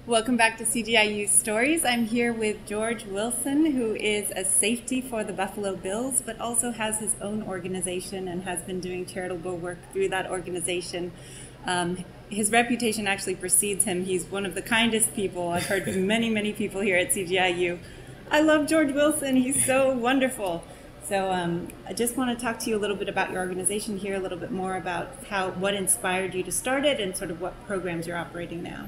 Welcome back to CGI Youth Stories. I'm here with George Wilson, who is a safety for the Buffalo Bills, but also has his own organization and has been doing charitable work through that organization. His reputation actually precedes him. He's one of the kindest people. I've heard from many people here at CGIU. I love George Wilson. He's so wonderful. So I just want to talk to you a little bit about your organization, hear a little bit more about what inspired you to start it and sort of what programs you're operating now.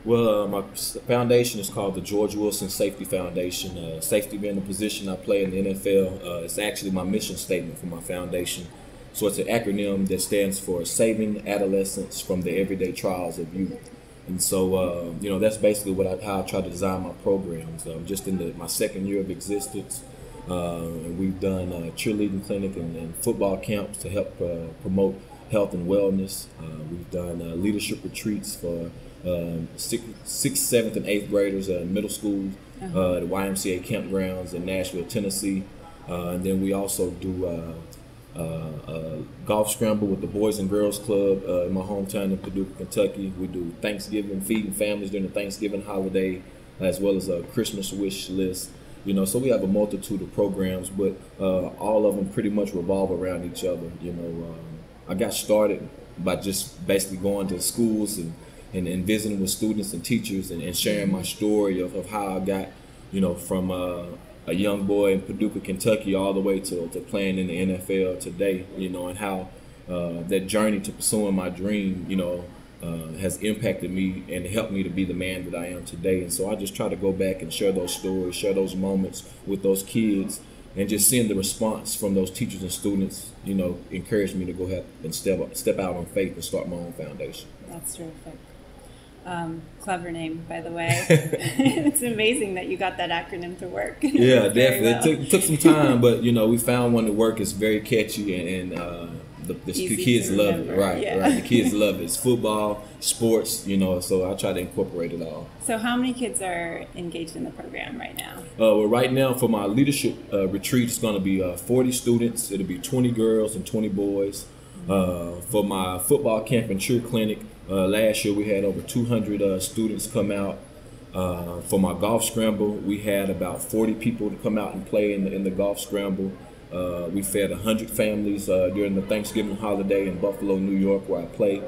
Well, my foundation is called the George Wilson Safety Foundation. Safety being the position I play in the NFL, it's actually my mission statement for my foundation. So it's an acronym that stands for Saving Adolescents from the Everyday Trials of Youth. And so, that's basically how I try to design my programs. Just in my second year of existence, we've done cheerleading clinic and football camps to help promote health and wellness. We've done leadership retreats for sixth, seventh, and eighth graders in middle school, the YMCA campgrounds in Nashville, Tennessee. And then we also do golf scramble with the Boys and Girls Club in my hometown in Paducah, Kentucky. We do Thanksgiving, feeding families during the Thanksgiving holiday, as well as a Christmas wish list. So we have a multitude of programs, but all of them pretty much revolve around each other. I got started by just basically going to schools and visiting with students and teachers and sharing my story of how I got, from a young boy in Paducah, Kentucky, all the way to playing in the NFL today, and how that journey to pursuing my dream, has impacted me and helped me to be the man that I am today. And so I just try to go back and share those stories, share those moments with those kids, and just seeing the response from those teachers and students, encouraged me to go ahead and step out on faith and start my own foundation. That's terrific. Clever name, by the way. It's amazing that you got that acronym to work. Yeah, definitely. Well. It took some time, but we found one to work. It's very catchy, and the kids love it. Right. The kids love it. It's football, sports, so I try to incorporate it all. So how many kids are engaged in the program right now? Well, right now for my leadership retreat, it's going to be 40 students. It'll be 20 girls and 20 boys. For my football camp and cheer clinic, last year we had over 200 students come out. For my golf scramble, we had about 40 people to come out and play in the golf scramble. We fed 100 families during the Thanksgiving holiday in Buffalo, New York, where I play.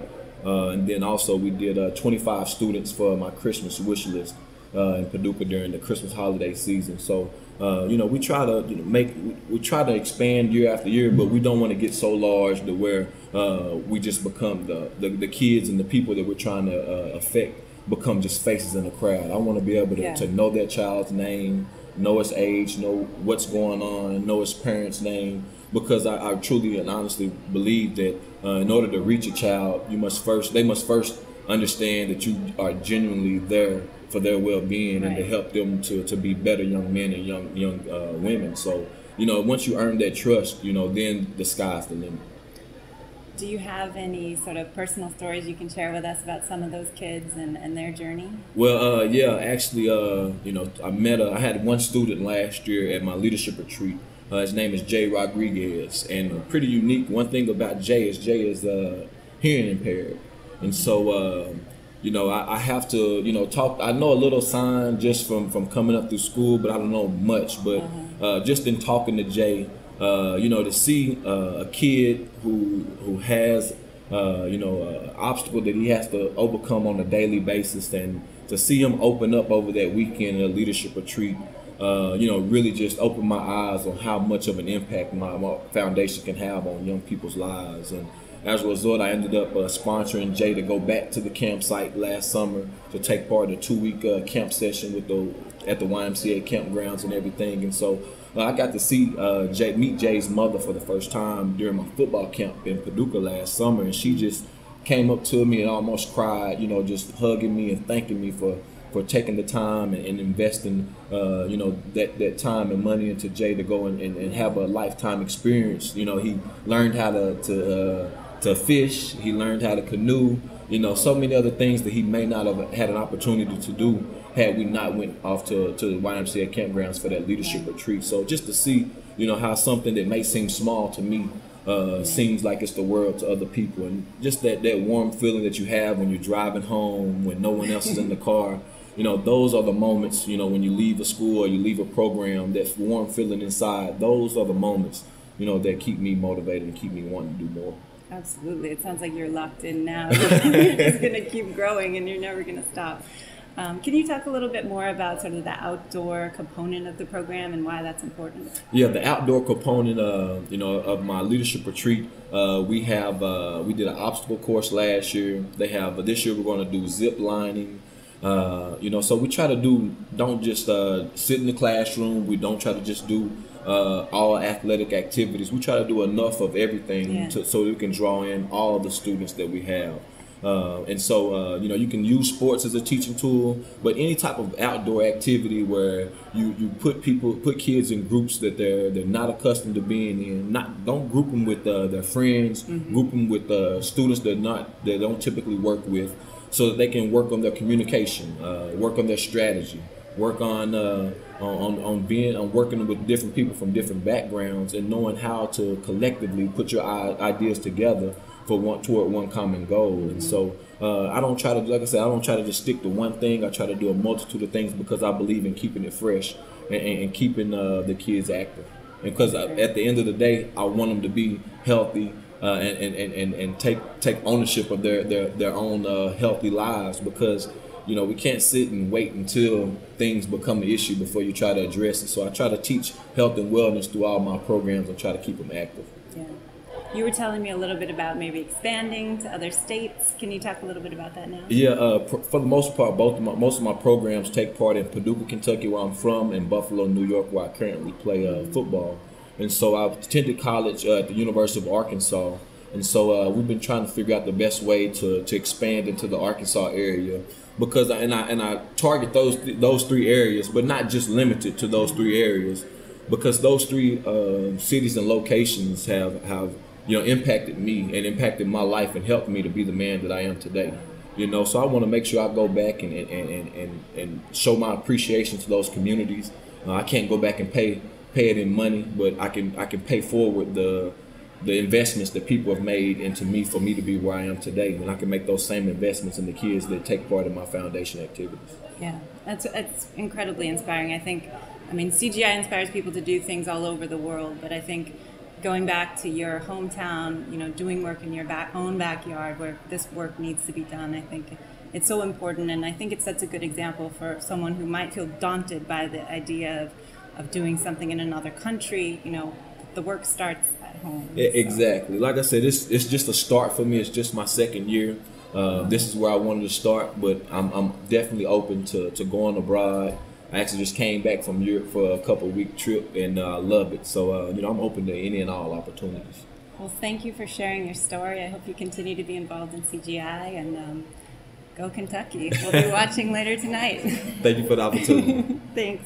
And then also we did 25 students for my Christmas wish list in Paducah during the Christmas holiday season. So, we try to we try to expand year after year, but we don't want to get so large to where we just become the kids and the people that we're trying to affect become just faces in the crowd. I want to be able to know that child's name, know its age, know what's going on, know its parents' name, because I truly and honestly believe that in order to reach a child, they must first understand that you are genuinely there for their well-being and to help them to be better young men and young women. So, once you earn that trust, then the sky's the limit. Do you have any sort of personal stories you can share with us about some of those kids and their journey? Well, actually, I had one student last year at my leadership retreat. His name is Jay Rodriguez, and pretty unique. One thing about Jay is hearing impaired, and so I have to talk. I know a little sign just from coming up through school, but I don't know much. But just in talking to Jay, to see a kid who has an obstacle that he has to overcome on a daily basis, and to see him open up over that weekend at a leadership retreat, really just opened my eyes on how much of an impact my foundation can have on young people's lives. And as a result, I ended up sponsoring Jay to go back to the campsite last summer to take part in a 2-week camp session at the YMCA campgrounds and everything. And so I got to see meet Jay's mother for the first time during my football camp in Paducah last summer, and she just came up to me and almost cried, just hugging me and thanking me for taking the time and investing, that time and money into Jay to go and have a lifetime experience. He learned how to fish, he learned how to canoe, so many other things that he may not have had an opportunity to do had we not went off to the YMCA campgrounds for that leadership retreat. So just to see, how something that may seem small to me seems like it's the world to other people, and just that warm feeling that you have when you're driving home, when no one else is in the car, those are the moments, when you leave a school or you leave a program, that warm feeling inside, those are the moments, that keep me motivated and keep me wanting to do more. Absolutely. It sounds like you're locked in now. You're just going to keep growing and you're never going to stop. Can you talk a little bit more about sort of the outdoor component of the program and why that's important? Yeah, the outdoor component, of my leadership retreat, we did an obstacle course last year. This year we're going to do zip lining. So we try to don't just sit in the classroom. We don't try to just do all athletic activities. We try to do enough of everything so we can draw in all the students that we have. You can use sports as a teaching tool, but any type of outdoor activity where you put kids in groups that they're not accustomed to being in. Don't group them with their friends. Group them with students that don't typically work with, so that they can work on their communication, work on their strategy, work on working with different people from different backgrounds, and knowing how to collectively put your ideas together toward one common goal. And so I don't try to just stick to one thing. I try to do a multitude of things because I believe in keeping it fresh and keeping the kids active. And because at the end of the day, I want them to be healthy and take ownership of their own healthy lives, because we can't sit and wait until things become an issue before you try to address it. So I try to teach health and wellness through all my programs and try to keep them active. Yeah. You were telling me a little bit about maybe expanding to other states. Can you talk a little bit about that now? Yeah, for the most part, most of my programs take part in Paducah, Kentucky, where I'm from, and Buffalo, New York, where I currently play football. And so I attended college at the University of Arkansas. And so we've been trying to figure out the best way to expand into the Arkansas area, because I target those three areas, but not just limited to those three areas, because those three cities and locations have impacted me and impacted my life and helped me to be the man that I am today. So I want to make sure I go back and show my appreciation to those communities. I can't go back and pay it in money, but I can pay forward the investments that people have made into me for me to be where I am today, and I can make those same investments in the kids that take part in my foundation activities. Yeah, that's incredibly inspiring. I think, CGI inspires people to do things all over the world, but I think going back to your hometown, doing work in your own backyard where this work needs to be done, I think it's so important, and I think it sets a good example for someone who might feel daunted by the idea of doing something in another country. The work starts at home. Exactly. Like I said, it's just a start for me. It's just my second year. This is where I wanted to start, but I'm definitely open to going abroad. I actually just came back from Europe for a couple-week trip, and I love it. So, I'm open to any and all opportunities. Well, thank you for sharing your story. I hope you continue to be involved in CGI, and go Kentucky. We'll be watching later tonight. Thank you for the opportunity. Thanks.